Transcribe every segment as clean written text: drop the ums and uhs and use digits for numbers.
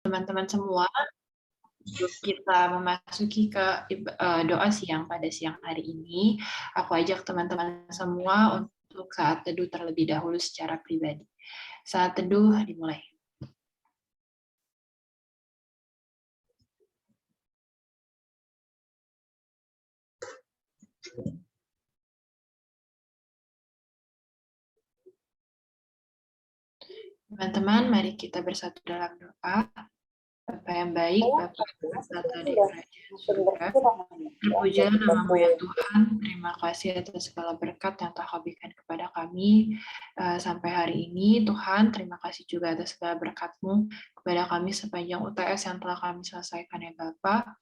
teman-teman semua, untuk kita memasuki ke doa siang pada siang hari ini, aku ajak teman-teman semua untuk saat teduh terlebih dahulu secara pribadi. Saat teduh dimulai. Teman-teman, mari kita bersatu dalam doa. Bapa yang baik, Bapa yang bertata di kerajaan surga, terpujilah namamu ya Tuhan. Terima kasih atas segala berkat yang Tuhan berikan kepada kami sampai hari ini. Tuhan, terima kasih juga atas segala berkat-Mu kepada kami sepanjang UTS yang telah kami selesaikan ya Bapa.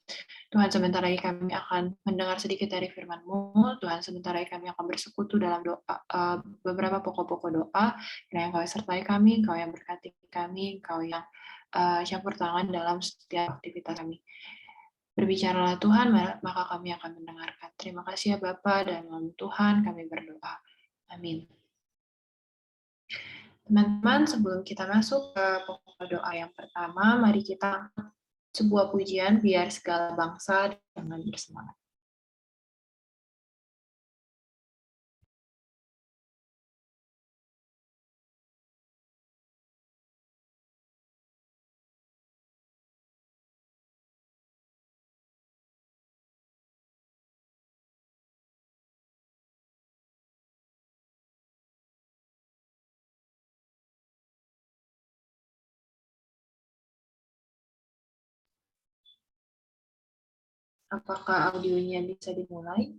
Tuhan, sebentar lagi kami akan mendengar sedikit dari firman-Mu. Tuhan, sebentar lagi kami akan bersekutu dalam doa, beberapa pokok-pokok doa. Kiranya Engkau sertai kami, Engkau yang berkati kami, Engkau yang campur tangan dalam setiap aktivitas kami. Berbicaralah Tuhan, maka kami akan mendengarkan. Terima kasih ya Bapa, dan dalam Tuhan kami berdoa. Amin. Teman-teman, sebelum kita masuk ke pokok doa yang pertama, mari kita sebuah pujian biar segala bangsa dengan bersemangat. Apakah audionya bisa dimulai?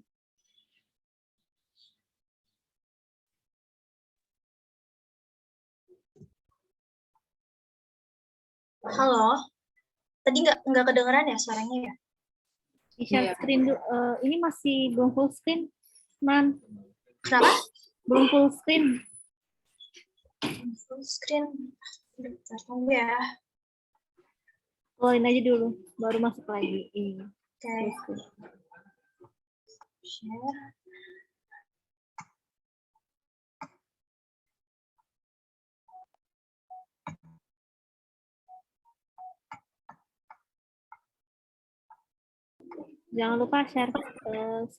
Halo, tadi nggak kedengeran ya suaranya ya? Share screen dulu. Ini masih belum full screen, Man. Kenapa? Belum full screen. Full screen. Bentar, tunggu ya. Keluarin aja dulu, baru masuk lagi. Ini. Oke. Share. Jangan lupa share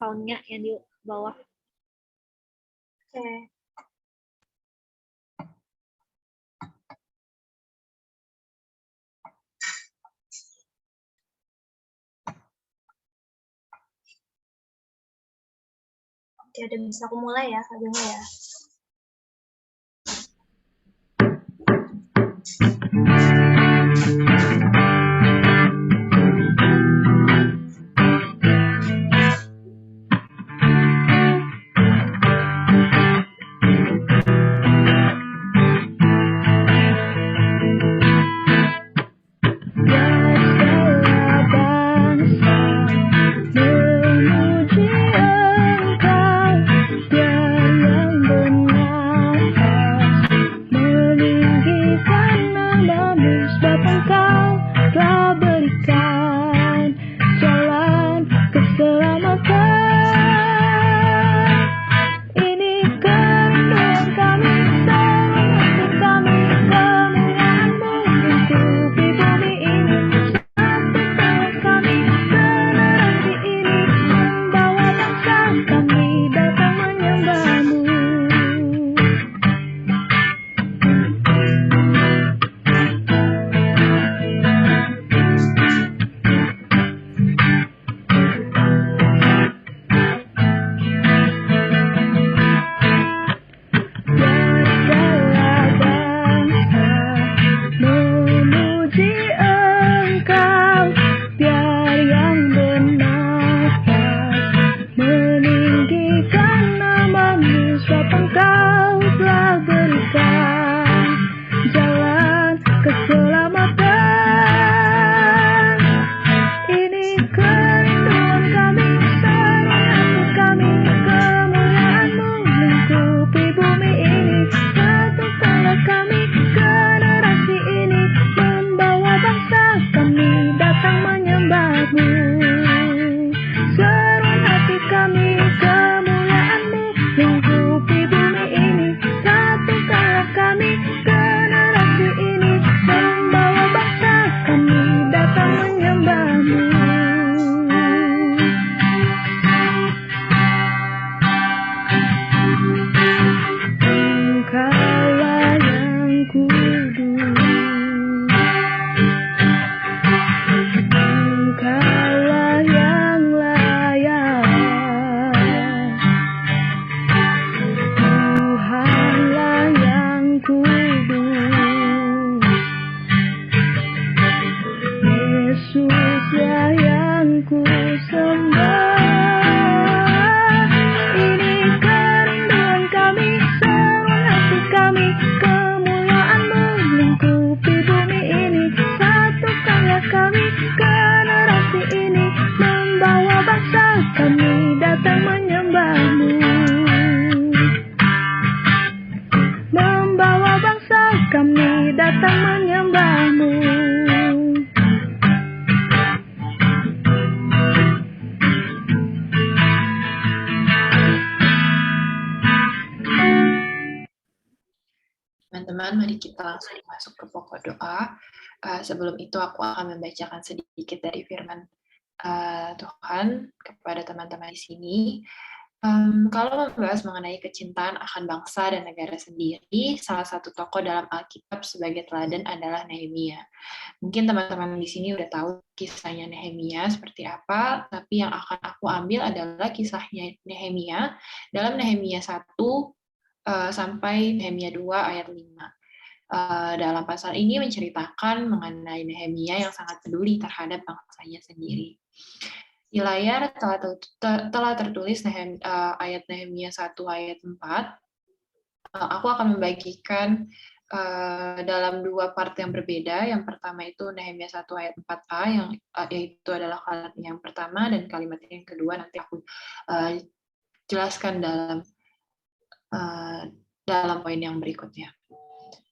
sound-nya yang di bawah. Oke. Oke, udah bisa aku mulai ya, audionya ya. Yesuslah yang ku sembah. Ini kerinduan kami, seruan hati kami, kemuliaan-Mu lingkupi bumi ini. Satukanlah kami, generasi ini, membawa bangsa kami datang menyembah-Mu. Membawa bangsa kami datang menyembah-Mu. Teman-teman, mari kita langsung masuk ke pokok doa. Sebelum itu aku akan membacakan sedikit dari firman Tuhan kepada teman-teman di sini. Kalau membahas mengenai kecintaan akan bangsa dan negara sendiri, salah satu tokoh dalam Alkitab sebagai teladan adalah Nehemia. Mungkin teman-teman di sini udah tahu kisahnya Nehemia seperti apa, tapi yang akan aku ambil adalah kisahnya Nehemia dalam Nehemia 1 sampai Nehemia 2 ayat 5. Dalam pasal ini menceritakan mengenai Nehemia yang sangat peduli terhadap bangsanya sendiri. Di layar telah tertulis ayat Nehemia 1 ayat 4. Aku akan membagikan dalam dua part yang berbeda. Yang pertama itu Nehemia 1 ayat 4a, yang yaitu adalah kalimat yang pertama, dan kalimat yang kedua nanti aku jelaskan dalam poin yang berikutnya.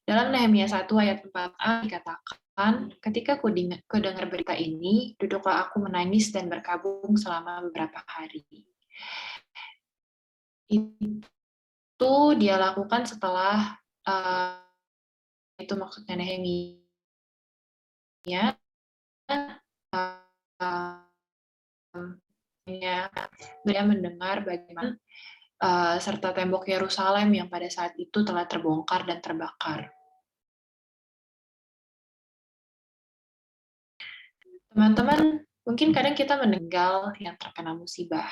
Dalam Nehemia 1 ayat 4a dikatakan, ketika kudengar berita ini, duduklah aku menangis dan berkabung selama beberapa hari. Itu dia lakukan setelah, itu maksudnya Nehemia, dia mendengar bagaimana serta tembok Yerusalem yang pada saat itu telah terbongkar dan terbakar. Teman-teman, mungkin kadang kita meninggal yang terkena musibah.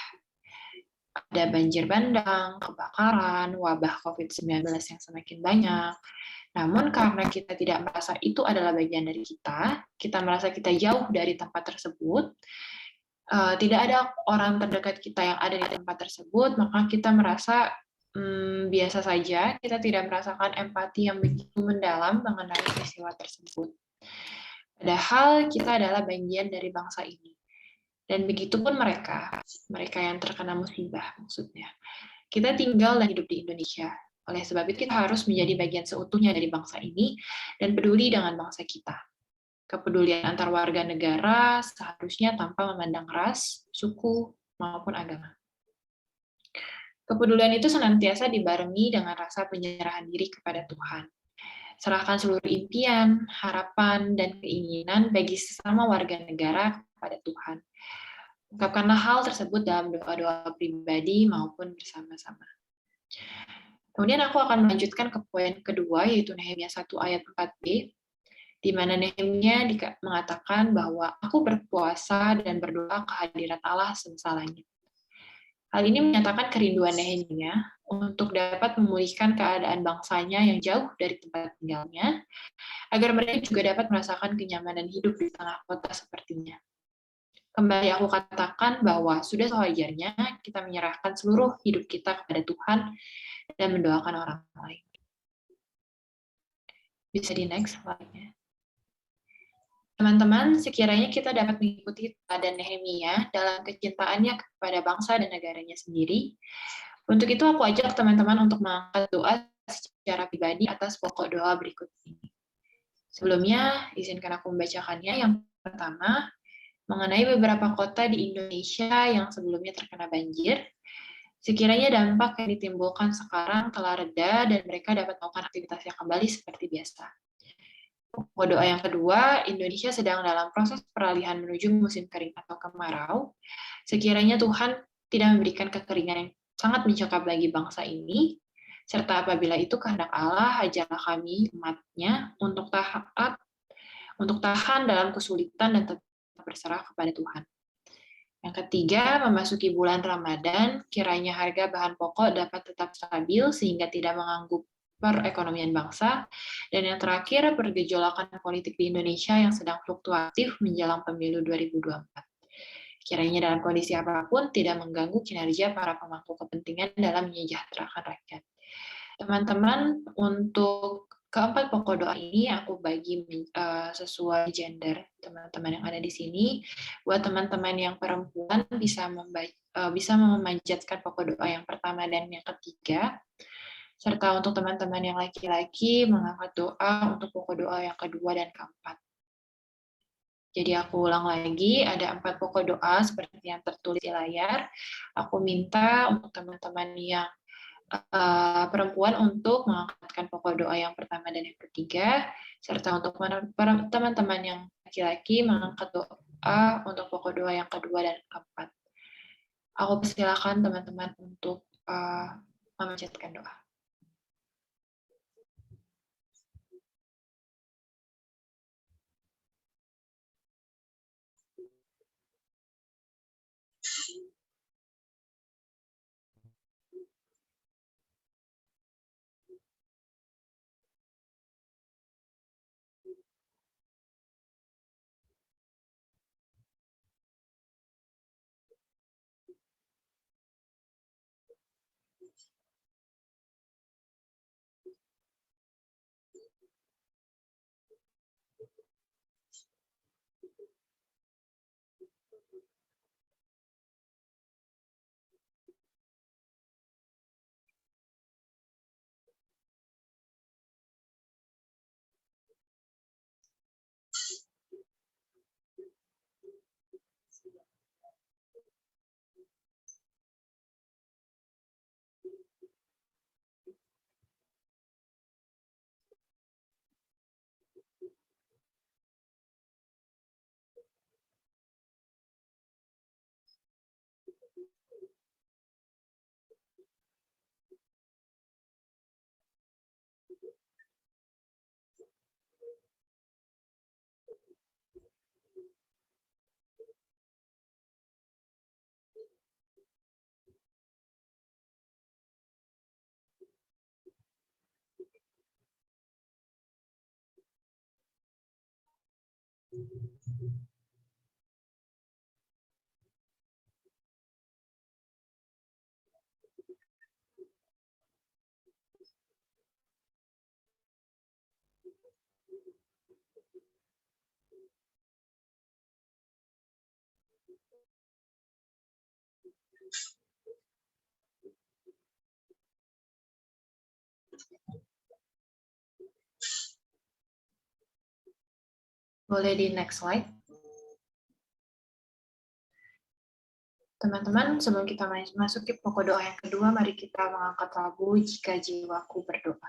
Ada banjir bandang, kebakaran, wabah COVID-19 yang semakin banyak. Namun karena kita tidak merasa itu adalah bagian dari kita merasa kita jauh dari tempat tersebut, tidak ada orang terdekat kita yang ada di tempat tersebut, maka kita merasa biasa saja, kita tidak merasakan empati yang begitu mendalam mengenai peristiwa tersebut. Padahal kita adalah bagian dari bangsa ini. Dan begitu pun mereka yang terkena musibah maksudnya. Kita tinggal dan hidup di Indonesia. Oleh sebab itu kita harus menjadi bagian seutuhnya dari bangsa ini dan peduli dengan bangsa kita. Kepedulian antar warga negara seharusnya tanpa memandang ras, suku, maupun agama. Kepedulian itu senantiasa dibarengi dengan rasa penyerahan diri kepada Tuhan. Serahkan seluruh impian, harapan, dan keinginan bagi sesama warga negara kepada Tuhan. Ungkapkanlah hal tersebut dalam doa-doa pribadi maupun bersama-sama. Kemudian aku akan melanjutkan ke poin kedua, yaitu Nehemia 1 ayat 4b, di mana Nehemia mengatakan bahwa aku berpuasa dan berdoa kehadirat Allah semesta langit. Hal ini menyatakan kerinduan Nehemia untuk dapat memulihkan keadaan bangsanya yang jauh dari tempat tinggalnya, agar mereka juga dapat merasakan kenyamanan hidup di tengah kota sepertinya. Kembali aku katakan bahwa sudah sewajarnya kita menyerahkan seluruh hidup kita kepada Tuhan dan mendoakan orang lain. Bisa di next slide-nya. Teman-teman, sekiranya kita dapat mengikuti teladan Nehemia dalam kecintaannya kepada bangsa dan negaranya sendiri. Untuk itu aku ajak teman-teman untuk mengangkat doa secara pribadi atas pokok doa berikut ini. Sebelumnya, izinkan aku membacakannya. Yang pertama, mengenai beberapa kota di Indonesia yang sebelumnya terkena banjir. Sekiranya dampak yang ditimbulkan sekarang telah reda dan mereka dapat melakukan aktivitasnya kembali seperti biasa. Pokok doa yang kedua, Indonesia sedang dalam proses peralihan menuju musim kering atau kemarau. Sekiranya Tuhan tidak memberikan kekeringan yang sangat mencekam bagi bangsa ini, serta apabila itu kehendak Allah, ajarlah kami, umat-Nya, untuk tahan dalam kesulitan dan tetap berserah kepada Tuhan. Yang ketiga, memasuki bulan Ramadan, kiranya harga bahan pokok dapat tetap stabil sehingga tidak perekonomian bangsa, dan yang terakhir, pergejolakan politik di Indonesia yang sedang fluktuatif menjelang pemilu 2024. Kiranya dalam kondisi apapun tidak mengganggu kinerja para pemangku kepentingan dalam menyejahterakan rakyat. Teman-teman, untuk keempat pokok doa ini aku bagi sesuai gender teman-teman yang ada di sini. Buat teman-teman yang perempuan bisa memanjatkan pokok doa yang pertama dan yang ketiga. Serta untuk teman-teman yang laki-laki mengangkat doa untuk pokok doa yang kedua dan keempat. Jadi aku ulang lagi, ada 4 pokok doa seperti yang tertulis di layar. Aku minta untuk teman-teman yang perempuan untuk mengangkatkan pokok doa yang pertama dan yang ketiga, serta untuk teman-teman yang laki-laki mengangkat doa untuk pokok doa yang kedua dan keempat. Aku persilakan teman-teman untuk memanjatkan doa. Boleh di next slide. Teman-teman, sebelum kita masuk ke pokok doa yang kedua, mari kita mengangkat lagu Jika Jiwaku Berdoa.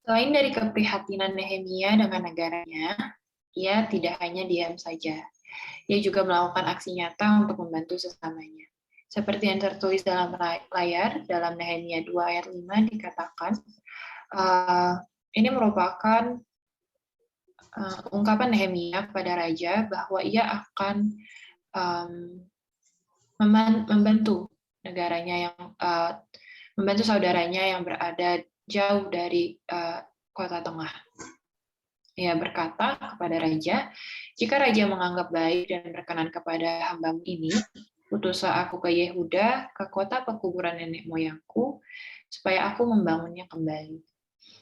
Selain dari keprihatinan Nehemia dengan negaranya, ia tidak hanya diam saja. Ia juga melakukan aksi nyata untuk membantu sesamanya. Seperti yang tertulis dalam layar, dalam Nehemia 2 ayat 5 dikatakan, ini merupakan ungkapan Nehemia kepada raja bahwa ia akan membantu negaranya yang membantu saudaranya yang berada jauh dari kota tengah. Ia berkata kepada raja, jika raja menganggap baik dan berkenan kepada hambamu ini, utuslah aku ke Yehuda, ke kota pekuburan nenek moyangku, supaya aku membangunnya kembali.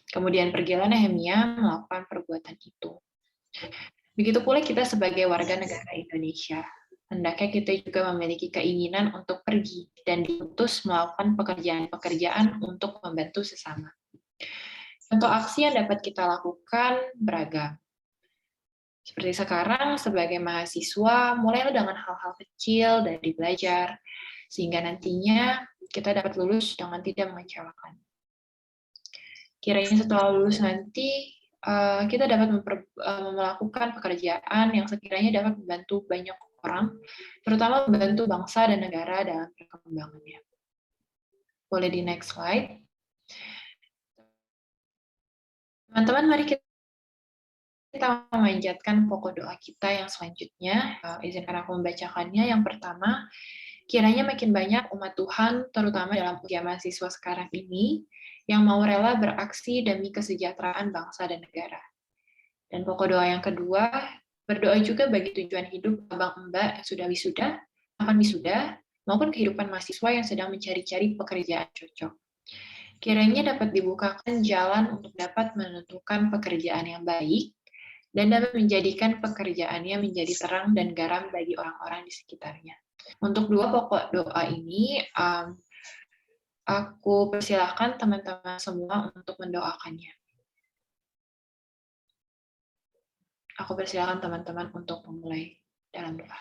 Kemudian pergilah Nehemia melakukan perbuatan itu. Begitu pula kita sebagai warga negara Indonesia. Hendaknya kita juga memiliki keinginan untuk pergi dan diutus melakukan pekerjaan-pekerjaan untuk membantu sesama. Contoh aksi yang dapat kita lakukan beragam. Seperti sekarang, sebagai mahasiswa, mulailah dengan hal-hal kecil dari belajar, sehingga nantinya kita dapat lulus dengan tidak mengecewakan. Kiranya setelah lulus nanti, kita dapat melakukan pekerjaan yang sekiranya dapat membantu banyak orang, terutama membantu bangsa dan negara dalam perkembangannya. Boleh di next slide. Teman-teman, mari kita memanjatkan pokok doa kita yang selanjutnya. Izinkan aku membacakannya. Yang pertama, kiranya makin banyak umat Tuhan, terutama dalam usia mahasiswa sekarang ini, yang mau rela beraksi demi kesejahteraan bangsa dan negara. Dan pokok doa yang kedua, berdoa juga bagi tujuan hidup abang-mbak yang sudah wisuda, akan wisuda, maupun kehidupan mahasiswa yang sedang mencari-cari pekerjaan cocok. Kiranya dapat dibukakan jalan untuk dapat menentukan pekerjaan yang baik, dan dapat menjadikan pekerjaannya menjadi terang dan garam bagi orang-orang di sekitarnya. Untuk dua pokok doa ini, aku persilahkan teman-teman semua untuk mendoakannya. Aku persilahkan teman-teman untuk memulai dalam doa.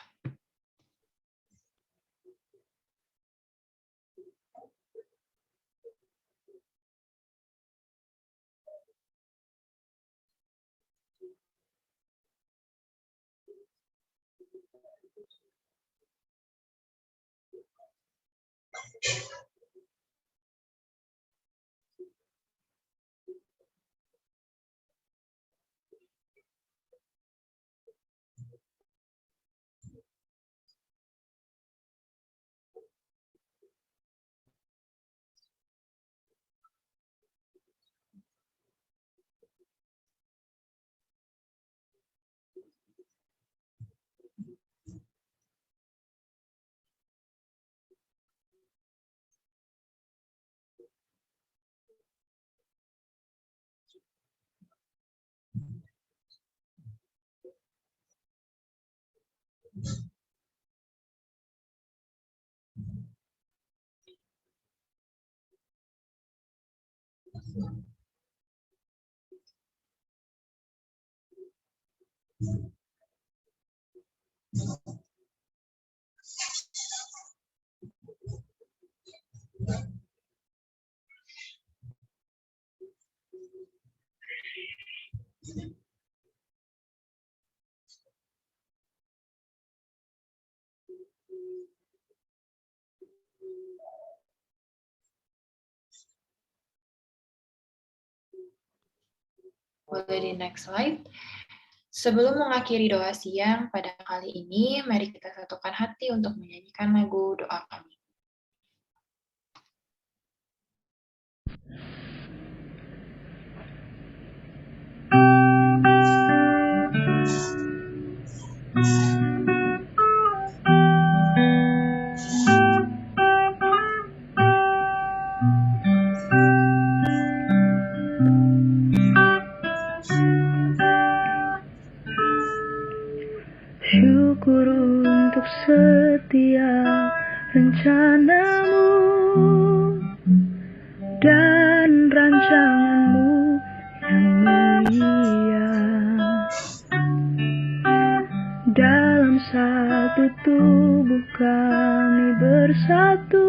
Boleh di next slide. Sebelum mengakhiri doa siang pada kali ini, mari kita satukan hati untuk menyanyikan lagu doa kami. Syukur untuk setiap rencanamu dan rancanganmu yang mulia. Dalam satu tubuh kami bersatu,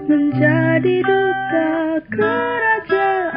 menjadi duta kerajaan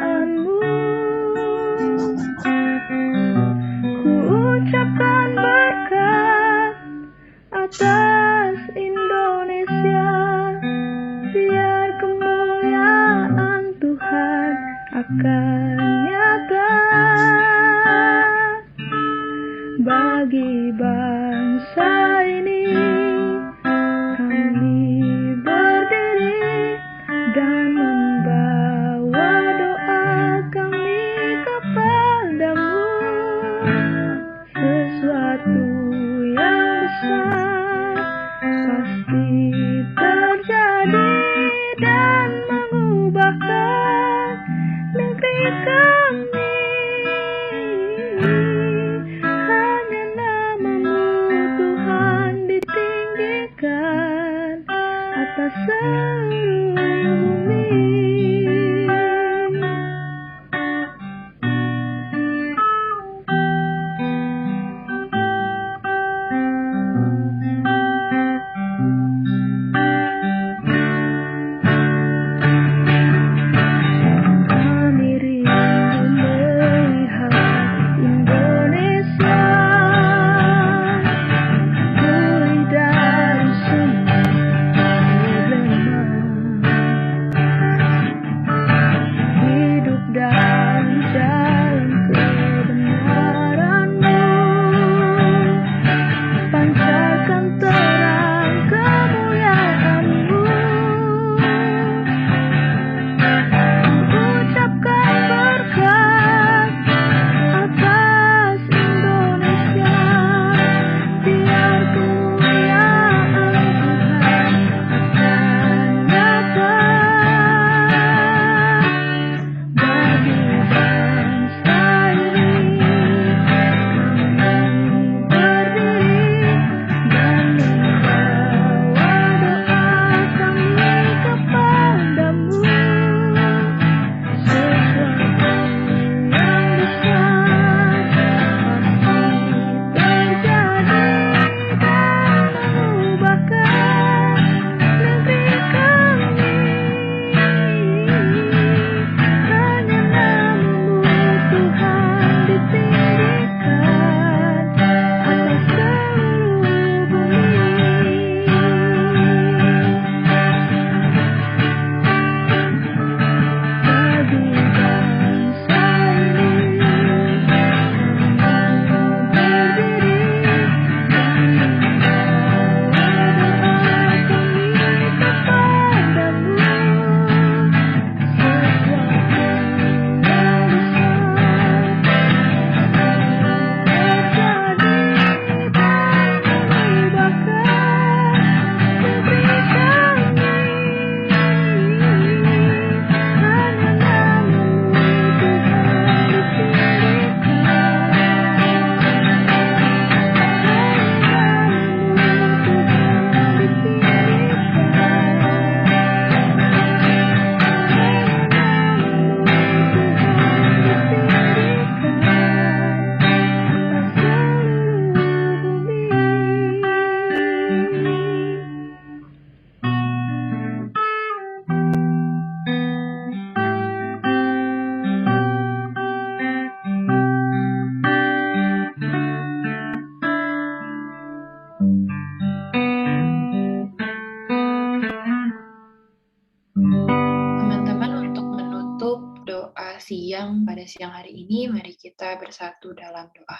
siang pada siang hari ini, mari kita bersatu dalam doa.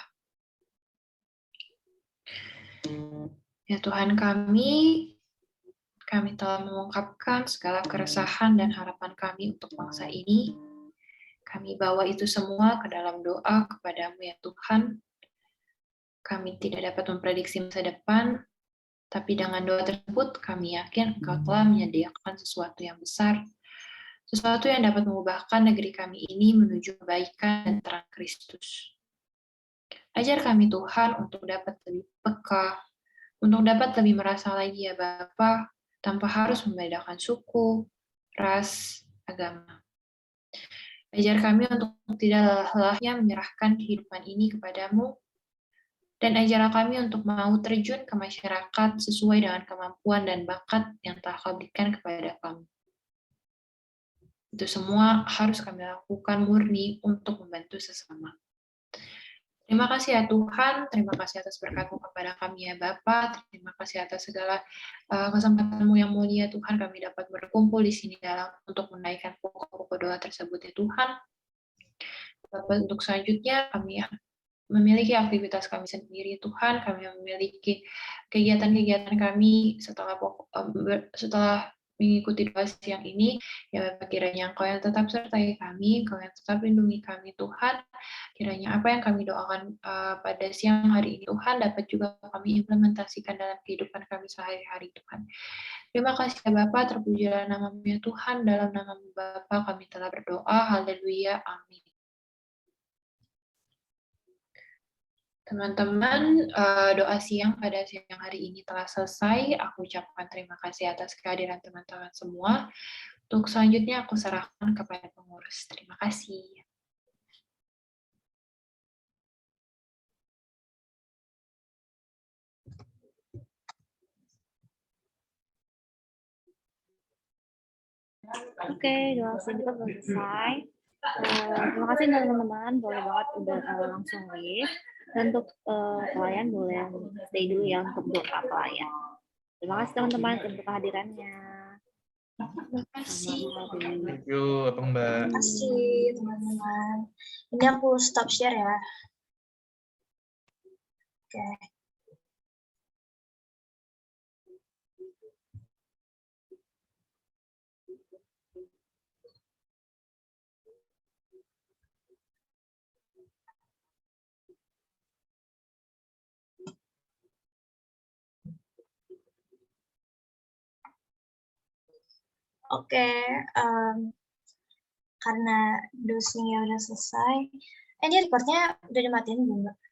Ya Tuhan kami telah mengungkapkan segala keresahan dan harapan kami untuk bangsa ini. Kami bawa itu semua ke dalam doa kepadamu ya Tuhan. Kami tidak dapat memprediksi masa depan, tapi dengan doa tersebut kami yakin Engkau telah menyediakan sesuatu yang besar, sesuatu yang dapat mengubahkan negeri kami ini menuju kebaikan dan terang Kristus. Ajar kami Tuhan untuk dapat lebih peka, untuk dapat lebih merasa lagi ya Bapa, tanpa harus membedakan suku, ras, agama. Ajar kami untuk tidak lelah-lelahnya menyerahkan kehidupan ini kepadamu, dan ajarlah kami untuk mau terjun ke masyarakat sesuai dengan kemampuan dan bakat yang telah Kau berikan kepada kami. Itu semua harus kami lakukan murni untuk membantu sesama. Terima kasih ya Tuhan, terima kasih atas berkat-Mu kepada kami ya Bapa, terima kasih atas segala kesempatan-Mu yang mulia Tuhan, kami dapat berkumpul di sini untuk menaikkan pokok-pokok doa tersebut ya Tuhan. Bapak, untuk selanjutnya kami memiliki aktivitas kami sendiri Tuhan, kami memiliki kegiatan-kegiatan kami setelah mengikuti doa siang ini, ya Bapak, kiranya Engkau yang tetap sertai kami, Engkau yang tetap lindungi kami Tuhan, kiranya apa yang kami doakan pada siang hari ini Tuhan dapat juga kami implementasikan dalam kehidupan kami sehari-hari Tuhan. Terima kasih ya Bapak, terpujilah nama-Mu ya Tuhan, dalam nama-Mu Bapa kami telah berdoa, haleluya, amin. Teman-teman, doa siang pada siang hari ini telah selesai. Aku ucapkan terima kasih atas kehadiran teman-teman semua. Untuk selanjutnya aku serahkan kepada pengurus. Terima kasih. Oke, doa siang kita sudah selesai. Terima kasih teman-teman, boleh banget udah langsung live. Dan untuk kalian boleh stay dulu ya untuk doa kalian. Terima kasih teman-teman untuk kehadirannya. Terima kasih. Thank you, Abang Mbak. Terima kasih teman-teman. Ini aku stop share ya. Oke. Oke, karena dosingnya udah selesai. Ini recordnya udah dimatiin belum, Mbak?